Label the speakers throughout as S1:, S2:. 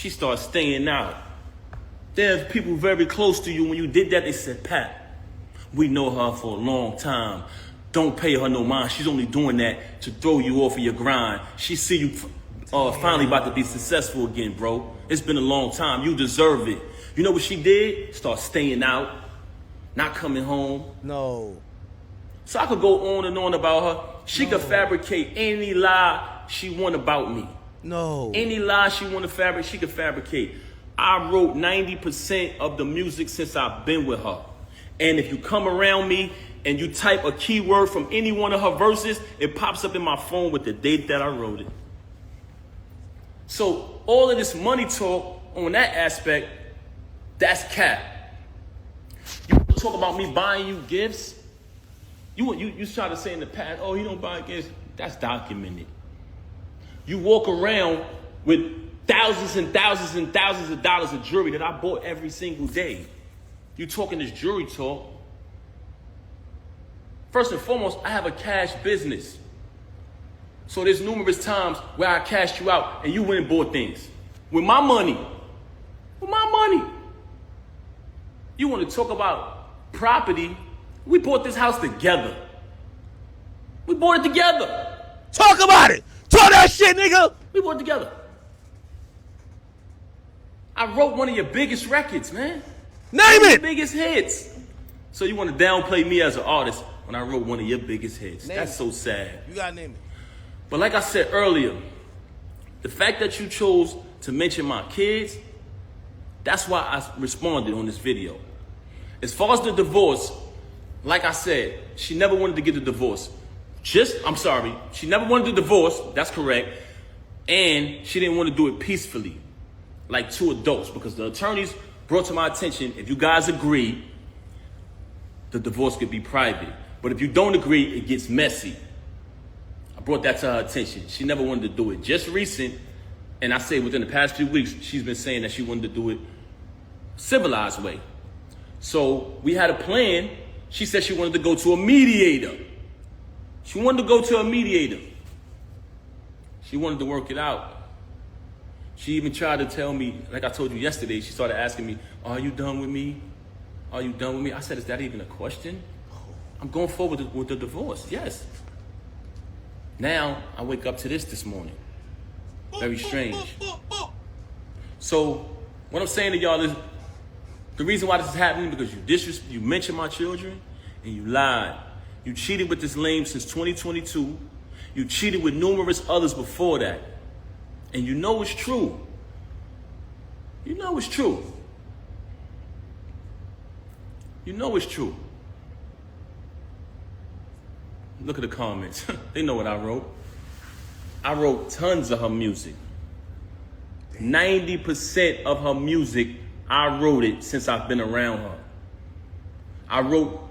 S1: She started staying out. There's people very close to you. When you did that, they said, Pat, we know her for a long time. Don't pay her no mind. She's only doing that to throw you off of your grind. She see you finally about to be successful again, bro. It's been a long time. You deserve it. You know what she did? Start staying out, not coming home.
S2: No.
S1: So I could go on and on about her. She could fabricate any lie she want about me.
S2: No.
S1: Any lie she want to fabricate, she could fabricate. I wrote 90% of the music since I've been with her. And if you come around me and you type a keyword from any one of her verses, it pops up in my phone with the date that I wrote it. So all of this money talk on that aspect, that's cap. You talk about me buying you gifts? You try to say in the past, oh, he don't buy gifts. That's documented. You walk around with thousands and thousands and thousands of dollars of jewelry that I bought every single day. You talking this jewelry talk. First and foremost, I have a cash business. So there's numerous times where I cashed you out and you went and bought things. With my money. With my money. You want to talk about property? We bought this house together. We bought it together.
S2: Talk about it. Talk that shit, nigga.
S1: We bought it together. I wrote one of your biggest records, man.
S2: Name it.
S1: Biggest hits. So you want to downplay me as an artist when I wrote one of your biggest hits. That's so sad.
S2: You gotta name it.
S1: But like I said earlier, the fact that you chose to mention my kids, that's why I responded on this video. As far as the divorce, like I said, she never wanted to get a divorce. She never wanted a divorce, that's correct. And she didn't want to do it peacefully, like two adults, because the attorneys brought to my attention, if you guys agree, the divorce could be private. But if you don't agree, it gets messy. I brought that to her attention. She never wanted to do it. Just recent, and I say within the past few weeks, she's been saying that she wanted to do it civilized way. So we had a plan. She said she wanted to go to a mediator. She wanted to go to a mediator. She wanted to work it out. She even tried to tell me, like I told you yesterday, she started asking me, are you done with me? Are you done with me? I said, is that even a question? I'm going forward with the divorce, yes. Now, I wake up to this morning. Very strange. So, what I'm saying to y'all is, the reason why this is happening because you mentioned my children and you lied. You cheated with this lame since 2022. You cheated with numerous others before that. And you know it's true. You know it's true. You know it's true. Look at the comments. They know what I wrote. I wrote tons of her music. 90% of her music, I wrote it since I've been around her. I wrote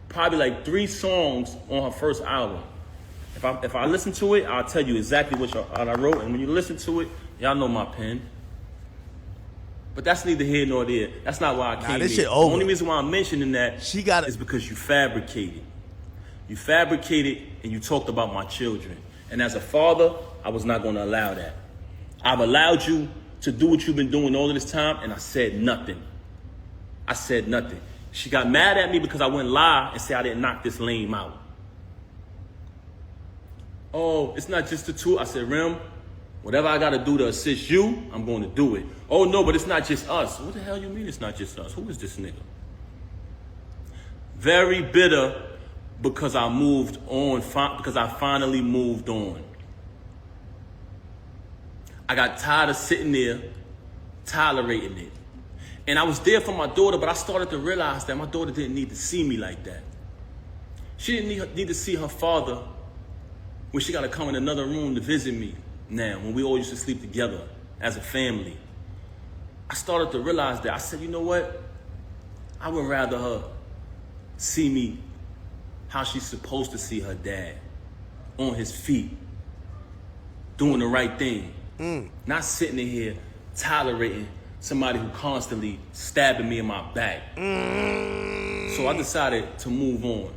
S1: probably like 3 songs on her first album. If I listen to it, I'll tell you exactly what I wrote. And when you listen to it, y'all know my pen. But that's neither here nor there. That's not why I came
S2: this
S1: here.
S2: shit over.
S1: The only reason why I'm mentioning that is because you fabricated. You fabricated and you talked about my children. And as a father, I was not going to allow that. I've allowed you to do what you've been doing all of this time, and I said nothing. I said nothing. She got mad at me because I went lie and said I didn't knock this lame out. Oh, it's not just the two. I said, Rem, whatever I got to do to assist you, I'm going to do it. Oh, no, but it's not just us. What the hell you mean it's not just us? Who is this nigga? Very bitter because I moved on, because I finally moved on. I got tired of sitting there tolerating it. And I was there for my daughter, but I started to realize that my daughter didn't need to see me like that. She didn't need to see her father when she got to come in another room to visit me now, when we all used to sleep together as a family. I started to realize that. I said, you know what? I would rather her see me how she's supposed to see her dad, on his feet, doing the right thing. Not sitting in here tolerating somebody who constantly stabbing me in my back. So I decided to move on.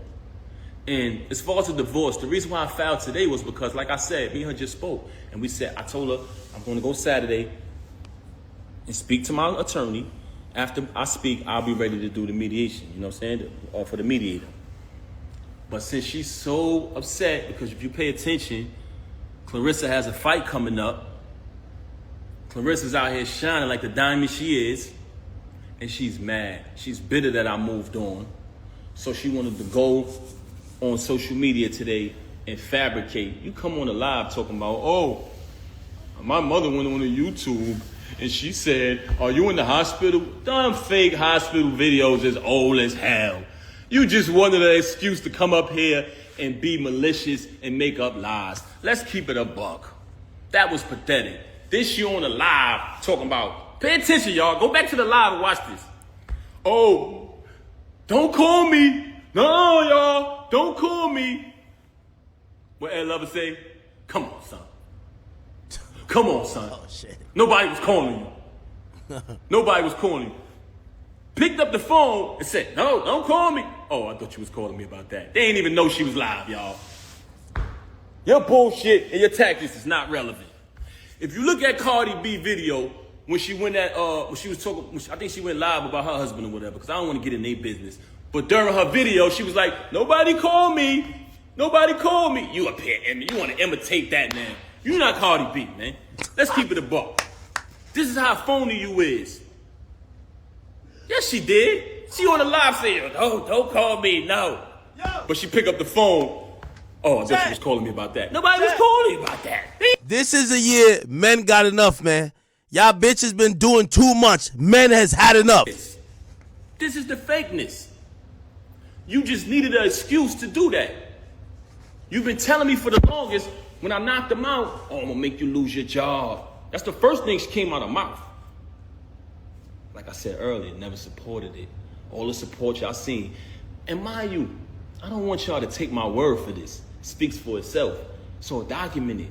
S1: And as far as the divorce, the reason why I filed today was because, like I said, me and her just spoke. And I told her, I'm going to go Saturday. and speak to my attorney. After I speak, I'll be ready to do the mediation, you know what I'm saying? Or for the mediator. But since she's so upset, because if you pay attention, Clarissa has a fight coming up. Clarissa's out here shining like the diamond she is, and she's mad. She's bitter that I moved on. So she wanted to go on social media today and fabricate. You come on the live talking about, oh, my mother went on the YouTube and she said, are you in the hospital? Them fake hospital videos is old as hell. You just wanted an excuse to come up here and be malicious and make up lies. Let's keep it a buck. That was pathetic. This you on the live talking about, pay attention, y'all. Go back to the live and watch this. Oh, don't call me. No, y'all, don't call me. What Ed Lover say? Come on, son. Come on, son.
S2: Oh, shit.
S1: Nobody was calling you. Nobody was calling you. Picked up the phone and said, no, don't call me. Oh, I thought you was calling me about that. They ain't even know she was live, y'all. Your bullshit and your tactics is not relevant. If you look at Cardi B video, when she went at, when she was talking, I think she went live about her husband or whatever, because I don't want to get in their business. But during her video, she was like, nobody call me. Nobody call me. You up here, Emmy. You want to imitate that, man. You're not Cardi B, man. Let's keep it a buck. This is how phony you is. Yes, she did. She on the live saying, oh, don't call me, no. But she pick up the phone. Oh, I thought she was calling me about that. Nobody was calling me about that.
S2: This is a year men got enough, man. Y'all bitches been doing too much. Men has had enough.
S1: This is the fakeness. You just needed an excuse to do that. You've been telling me for the longest, when I knocked them out, oh, I'm gonna make you lose your job. That's the first thing she came out of her mouth. Like I said earlier, never supported it. All the support y'all seen. And mind you, I don't want y'all to take my word for this. It speaks for itself. So document it.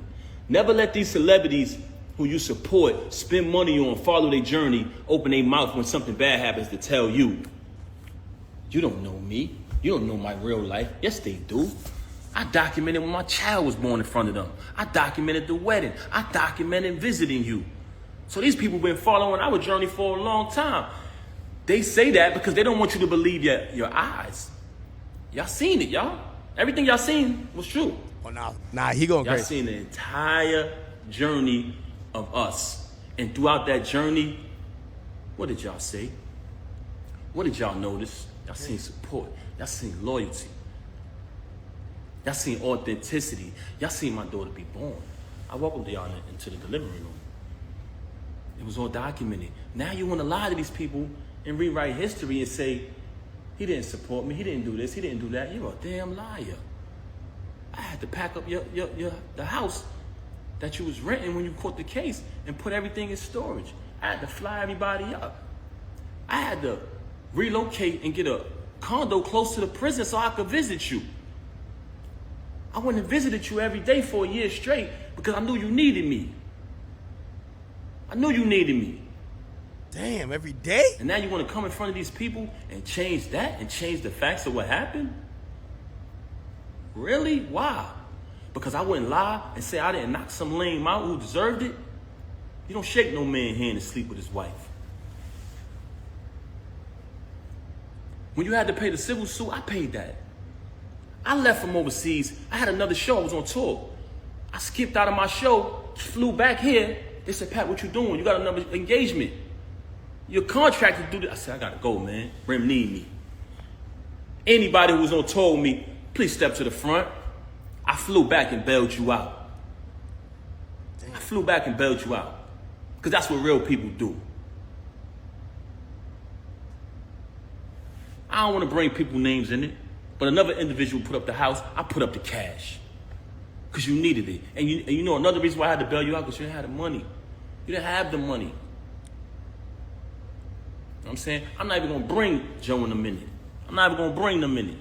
S1: Never let these celebrities who you support spend money on, follow their journey, open their mouth when something bad happens to tell you. You don't know me. You don't know my real life. Yes, they do. I documented when my child was born in front of them. I documented the wedding. I documented visiting you. So these people been following our journey for a long time. They say that because they don't want you to believe your eyes. Y'all seen it, y'all. Everything y'all seen was true.
S2: Oh, nah, he going
S1: Y'all
S2: crazy.
S1: seen the entire journey of us. And throughout that journey, what did y'all say? What did y'all notice? Y'all seen support. Y'all seen loyalty. Y'all seen authenticity. Y'all seen my daughter be born. I welcomed y'all into the delivery room. It was all documented. Now you want to lie to these people and rewrite history and say, he didn't support me, he didn't do this, he didn't do that. You're a damn liar. I had to pack up the house that you was renting when you caught the case and put everything in storage. I had to fly everybody up. I had to relocate and get a condo close to the prison so I could visit you. I went and visited you every day for a year straight because I knew you needed me. I knew you needed me.
S2: Damn, every day?
S1: And now you want to come in front of these people and change that and change the facts of what happened? Really? Why? Because I wouldn't lie and say I didn't knock some lame out who deserved it? You don't shake no man's hand to sleep with his wife. When you had to pay the civil suit, I paid that. I left from overseas. I had another show. I was on tour. I skipped out of my show, flew back here. They said, Pat, what you doing? You got another engagement. You're contracted to do this. I said, I got to go, man. Remy need me. Anybody who was on tour with me, please step to the front. I flew back and bailed you out. Damn. I flew back and bailed you out. Because that's what real people do. I don't want to bring people's names in it. But another individual put up the house, I put up the cash. Because you needed it. And you know another reason why I had to bail you out, because you didn't have the money. You didn't have the money. You know what I'm saying? I'm not even going to bring Joe in a minute. I'm not even going to bring them in it.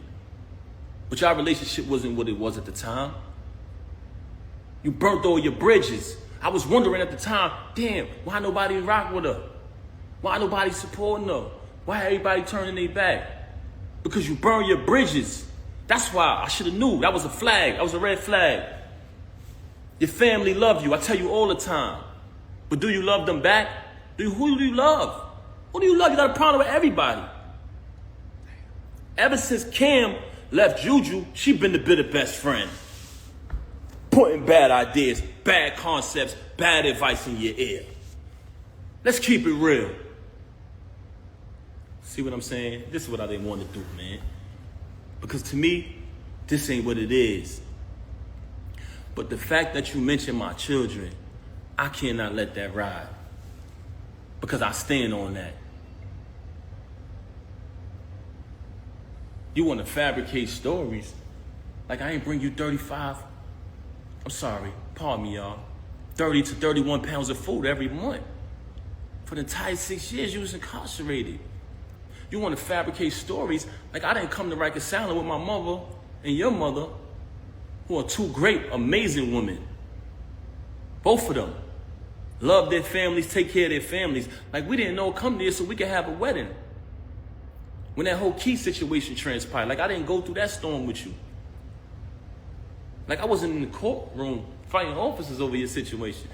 S1: But your relationship wasn't what it was at the time. You burnt all your bridges. I was wondering at the time, damn, why nobody rock with her? Why nobody supporting her? Why everybody turning their back? Because you burn your bridges. That's why I should have knew. That was a flag. That was a red flag. Your family love you. I tell you all the time. But do you love them back? Who do you love? Who do you love? You got a problem with everybody. Ever since Cam left Juju, she been the bitter best friend. Putting bad ideas, bad concepts, bad advice in your ear. Let's keep it real. See what I'm saying? This is what I didn't want to do, man. Because to me, this ain't what it is. But the fact that you mentioned my children, I cannot let that ride. Because I stand on that. You want to fabricate stories? Like I ain't bring you 35, I'm sorry, pardon me, y'all, 30 to 31 pounds of food every month. For the entire 6 years you was incarcerated. You want to fabricate stories like I didn't come to reconciling with my mother and your mother, who are two great, amazing women. Both of them. Love their families, take care of their families. Like we didn't know come there so we could have a wedding. When that whole Key situation transpired, like I didn't go through that storm with you. Like I wasn't in the courtroom fighting officers over your situation.